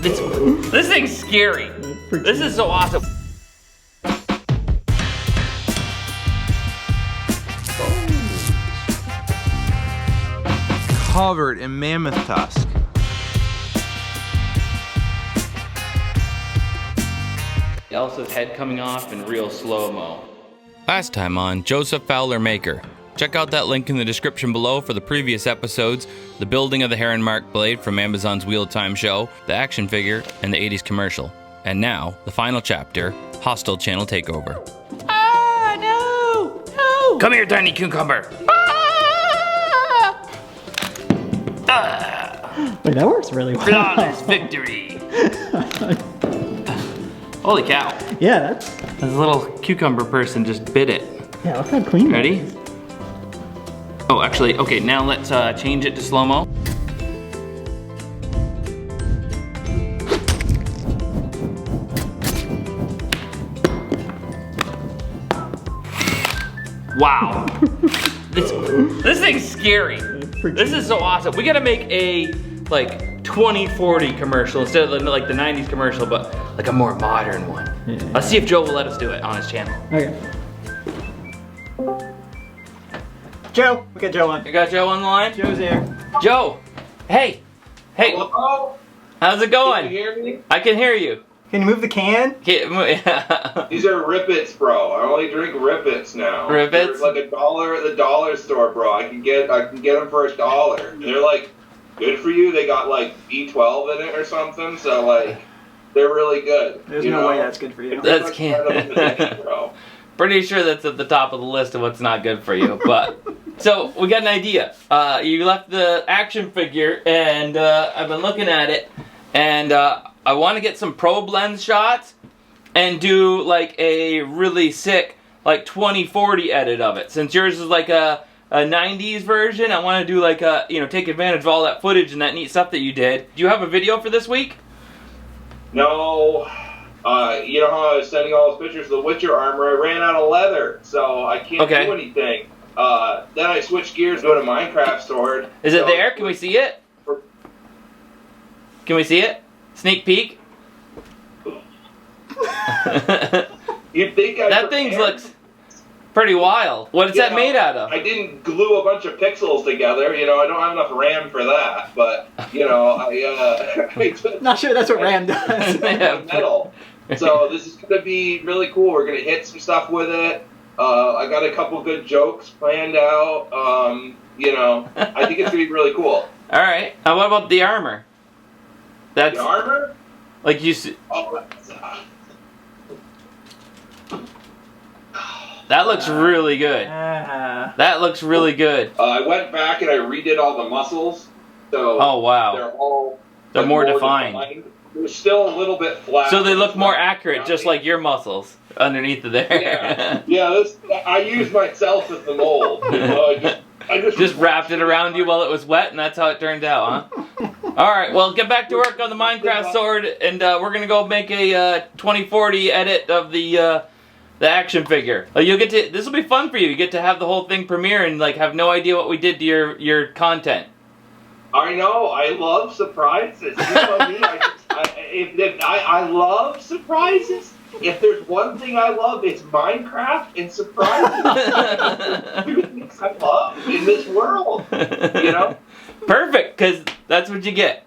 This thing's scary. This is so awesome. Covered in mammoth tusk. Elsa's head coming off in real slow-mo. Last time on Joseph Fowler Maker. Check out that link in the description below for the previous episodes, the building of the Heron Mark blade from Amazon's Wheel Time show, the action figure, and the 80s commercial. And now, the final chapter, Hostile Channel Takeover. Ah, no! No! Come here, tiny cucumber! Wait, that works really well. Flawless victory! Holy cow. Yeah, This little cucumber person just bit it. look how clean. Ready? Oh, actually, okay, now let's change it to slow-mo. Wow. This thing's scary. This is so awesome. We gotta make a like 2040 commercial instead of like the 90s commercial, but like a more modern one. Yeah. Let's see if Joe will let us do it on his channel. Okay. Joe, we got Joe on. You got Joe on the line? Joe's here. Joe, hey. Hey, Hello? how's it going? Can you hear me? I can hear you. Can you move the can? These are Rippets, bro. I only drink Rippets now. Rippets? They're like $1 at the dollar store, bro. I can get them for $1. And they're like good for you. They got like B12 in it or something, so like they're really good. There's no way that's good for you. That's bro. Pretty sure that's at the top of the list of what's not good for you, but so we got an idea. You left the action figure, and I've been looking at it, and I want to get some probe lens shots and do like a really sick like 2040 edit of it. Since yours is like a 90s version, I want to do like a, take advantage of all that footage and that neat stuff that you did. Do you have a video for this week? No. You know how I was sending all those pictures of the Witcher armor? I ran out of leather, so I can't do anything. Then I switched gears, go to Minecraft sword. Is it there? Can we see it? Can we see it? Sneak peek. You'd think that thing looks pretty wild. What is that made out of? I didn't glue a bunch of pixels together. I don't have enough RAM for that. But Not sure that's what RAM does. Metal. So this is gonna be really cool. We're gonna hit some stuff with it. I got a couple good jokes planned out. I think it's gonna be really cool. All right. What about the armor? The armor? Like you see. Oh, that looks really good. That looks really good. I went back and I redid all the muscles. So oh wow. They're more defined. They're still a little bit flat. So they look more accurate, just like your muscles underneath of there. Yeah. I used myself as the mold. I just wrapped it around you while it was wet, and that's how it turned out, huh? All right, well, get back to work on the Minecraft sword, and we're gonna go make a 2040 edit of the action figure. You'll get to. This will be fun for you. You get to have the whole thing premiere and like have no idea what we did to your content. I know. I love surprises. You know me. I love surprises. If there's one thing I love, it's Minecraft and surprises. Things I love in this world. Perfect, because that's what you get.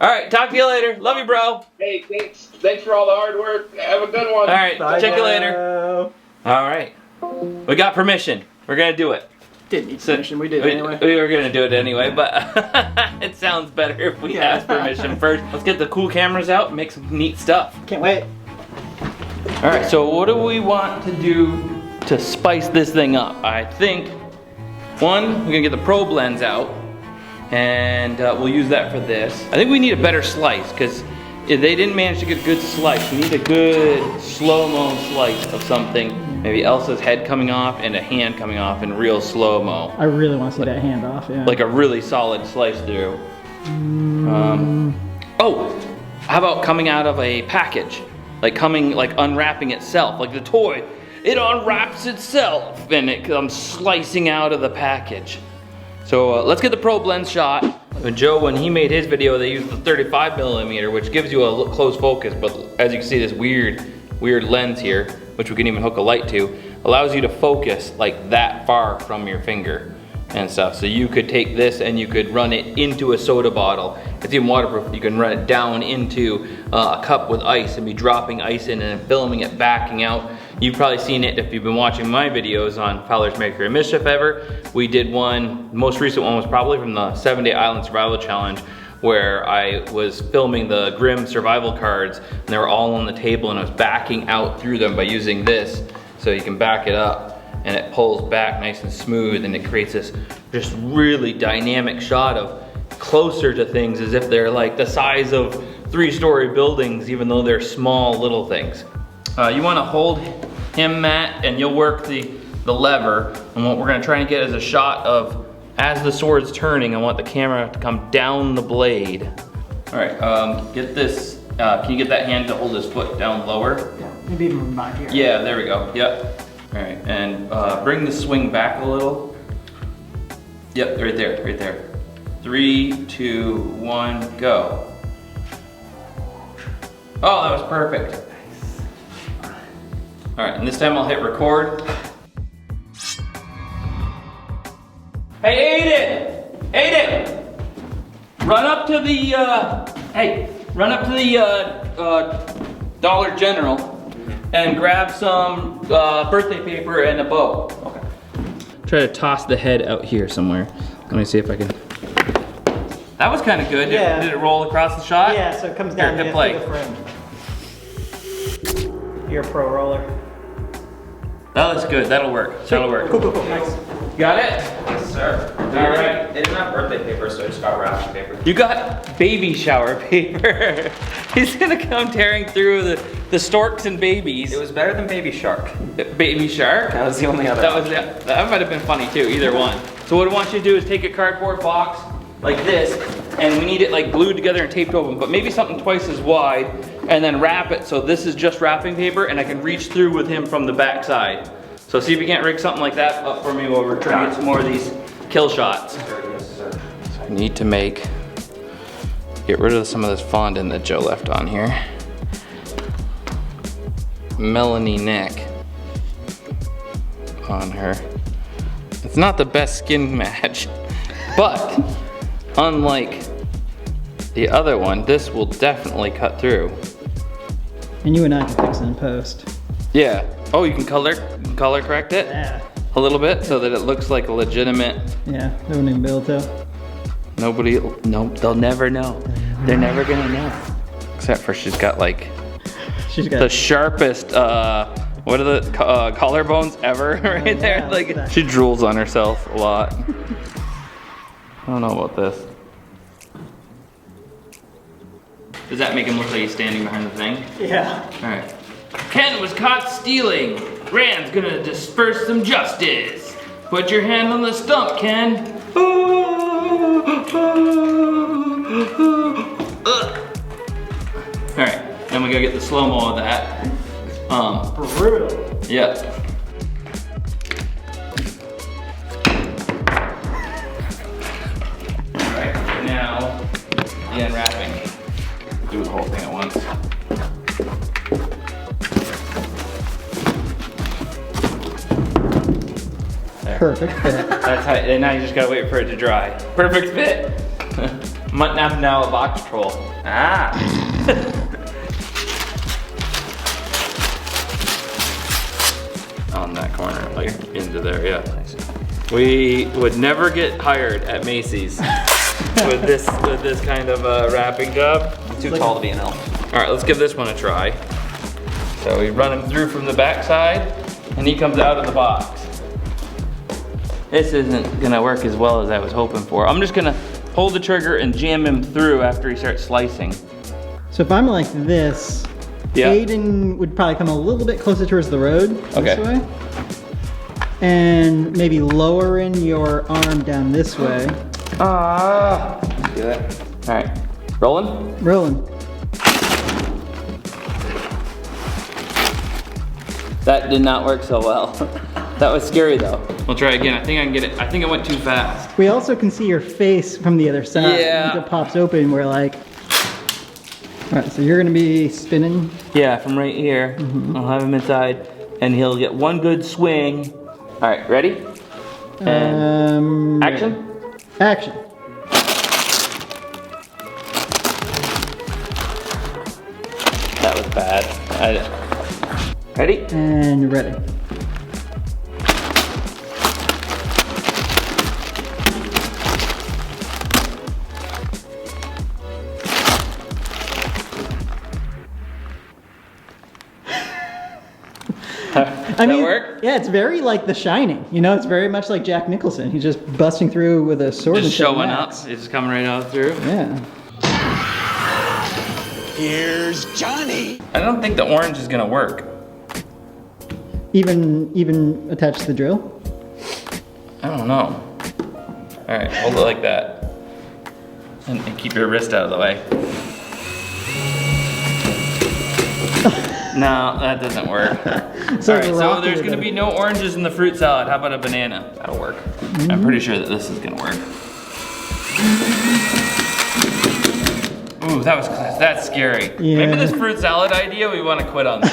All right, talk to you later. Love you, bro. Hey, thanks. Thanks for all the hard work. Have a good one. All right, Bye, check you later. Joe. All right, we got permission. We're gonna do it. Didn't need permission. We did it anyway. We were gonna do it anyway, but it sounds better if we ask permission first. Let's get the cool cameras out and make some neat stuff. Can't wait. All right, so what do we want to do to spice this thing up? I think, one, we're gonna get the probe lens out, and we'll use that for this. I think we need a better slice, because if they didn't manage to get a good slice, we need a good slow-mo slice of something. Maybe Elsa's head coming off and a hand coming off in real slow-mo. I really want to see that hand off, yeah. Like a really solid slice through. Oh, how about coming out of a package? Like unwrapping itself, like the toy. It unwraps itself and it comes slicing out of the package. So let's get the probe lens shot. Joe, when he made his video, they used the 35mm, which gives you a close focus, but as you can see, this weird lens here, which we can even hook a light to, allows you to focus like that far from your finger and stuff. So you could take this and you could run it into a soda bottle. It's even waterproof. You can run it down into a cup with ice and be dropping ice in and filming it backing out. You've probably seen it if you've been watching my videos on Fowler Maker and Mischief Ever. We did one, the most recent one was probably from the 7-Day Island Survival Challenge, where I was filming the Grim survival cards and they were all on the table and I was backing out through them by using this. So you can back it up and it pulls back nice and smooth and it creates this just really dynamic shot of closer to things as if they're like the size of 3-story buildings, even though they're small little things. You wanna hold him, Matt, and you'll work the lever. And what we're gonna try and get is a shot of, as the sword's turning, I want the camera to come down the blade. All right, get this, can you get that hand to hold his foot down lower? Yeah, maybe even back here. Yeah, there we go, yep. All right, and bring the swing back a little. Yep, right there, right there. 3, 2, 1, go. Oh, that was perfect. All right, and this time I'll hit record. Hey, Aiden! Run up to the, Dollar General and grab some birthday paper and a bow. Okay. Try to toss the head out here somewhere. Let me see if I can. That was kind of good. Yeah. Did it roll across the shot? Yeah, so it comes down Here, hit to play. the frame. You're a pro roller. That looks good. That'll work. That'll work. Cool, nice. Got it? Yes, sir. All right. They didn't have birthday paper, so I just got wrapping paper. You got baby shower paper. He's gonna come tearing through the storks and babies. It was better than Baby Shark. Baby shark? That was the only other one. That might have been funny too, either one. So what I want you to do is take a cardboard box like this, and we need it like glued together and taped open, but maybe something twice as wide, and then wrap it so this is just wrapping paper and I can reach through with him from the back side. So see if you can't rig something like that up for me while we're trying to get some more of these kill shots. Yes, sir. So I need to get rid of some of this fondant that Joe left on here. Melanie neck on her. It's not the best skin match, but unlike the other one, this will definitely cut through. And you and I can fix it in post. Yeah. Oh, you can color correct it? Yeah. A little bit so that it looks like a legitimate. Yeah, they wouldn't even be able to. They'll never know. They're never gonna know. Except for she's got the sharpest, what are the collarbones ever right there? Yeah, like she drools on herself a lot. I don't know about this. Does that make him look like he's standing behind the thing? Yeah. All right. Ken was caught stealing. Rand's gonna disperse some justice. Put your hand on the stump, Ken. All right, then we gotta get the slow-mo of that. Brutal. Yeah. All right, now the unwrapping. Do the whole thing at once. Perfect fit. That's how, and now you just gotta wait for it to dry. Perfect fit. Might have now a box troll. Ah. On that corner, like into there, yeah. We would never get hired at Macy's with this kind of wrapping job. Too tall to be an elf. All right, let's give this one a try. So we run him through from the back side, and he comes out of the box. This isn't gonna work as well as I was hoping for. I'm just gonna hold the trigger and jam him through after he starts slicing. So if I'm like this, Yeah. Aiden would probably come a little bit closer towards the road Okay. this way. And maybe lowering your arm down this way. Ah. Do that. All right, rolling. Rolling. That did not work so well. That was scary though. We'll try again. I think I can get it. I think I went too fast. We also can see your face from the other side. Yeah. Once it pops open, we're like... All right, so you're gonna be spinning. Yeah, from right here. I'll have him inside, and he'll get one good swing. All right, ready? And action. Action. That was bad. Ready? And ready. That work? Yeah, it's very like The Shining. You know, it's very much like Jack Nicholson. He's just busting through with a sword. Just and showing up. axe. It's just coming right out through. Yeah. Here's Johnny. I don't think the orange is gonna work. Even attach the drill. I don't know. All right, hold it like that, and keep your wrist out of the way. No, that doesn't work. So All right, so rocket there's it gonna up. be no oranges in the fruit salad. How about a banana? That'll work. I'm pretty sure that this is gonna work. Ooh, that was close. That's scary. Yeah. Maybe this fruit salad idea, we want to quit on this.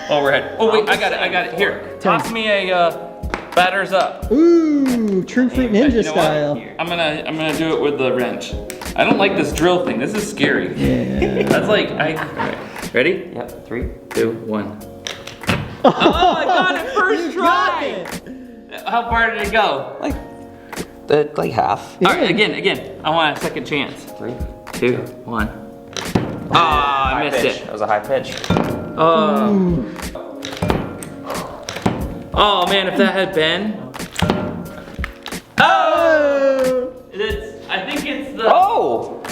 Oh, we're ahead. Oh wait, I got it. Here, toss me a batters up. Ooh, True Fruit Ninja You know what? style. I'm gonna do it with the wrench. I don't like this drill thing. This is scary. Yeah. That's like all right. Ready? Yep, 3, 2, 1. Oh, I got it first You got try. it. How far did it go? like half. All right, again. I want a second chance. 3, 2, 1. Oh, I missed pitch. it. That was a high pitch. Oh. Oh man, if that had been. Oh! I think it's the Oh!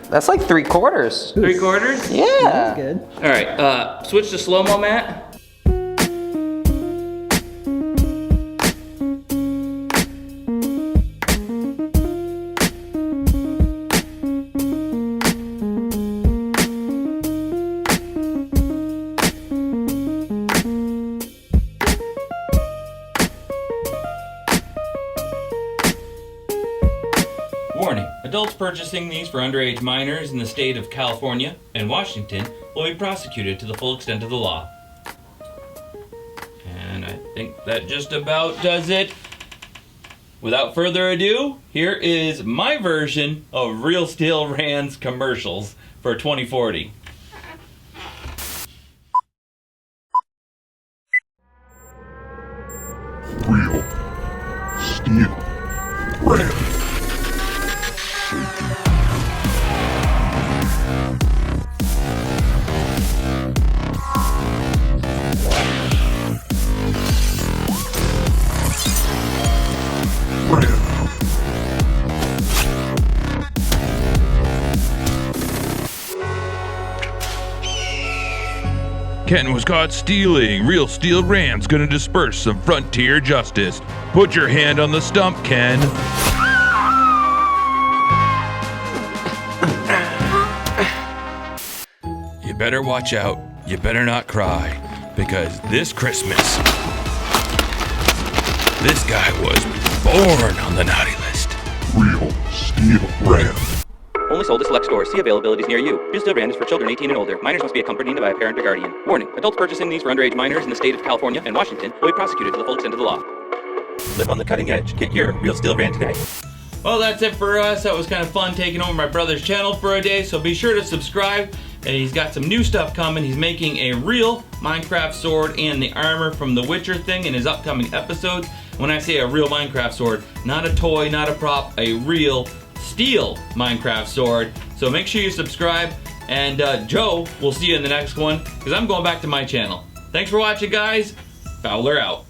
That's like 3/4. 3/4. Yeah. That's good. All right, switch to slow-mo, Matt. Warning, adults purchasing these for underage minors in the state of California and Washington will be prosecuted to the full extent of the law. And I think that just about does it. Without further ado, here is my version of Real Steel Rand's commercials for 2040. Real Steel Rand. Ken was caught stealing. Real Steel Rand's gonna disperse some frontier justice. Put your hand on the stump, Ken. You better watch out. You better not cry. Because this Christmas, this guy was born on the naughty list. Real Steel Rand. Only sold at select stores. See availabilities near you. Real Steel Brand is for children 18 and older. Minors must be accompanied by a parent or guardian. Warning, adults purchasing these for underage minors in the state of California and Washington will be prosecuted to the full extent of the law. Live on the cutting edge. Get your Real Steel Brand today. Well, that's it for us. That was kind of fun taking over my brother's channel for a day, so be sure to subscribe. And he's got some new stuff coming. He's making a real Minecraft sword and the armor from the Witcher thing in his upcoming episodes. When I say a real Minecraft sword, not a toy, not a prop, a real steel Minecraft sword. So make sure you subscribe, and Joe, we'll see you in the next one, because I'm going back to my channel. Thanks for watching, guys. Fowler out.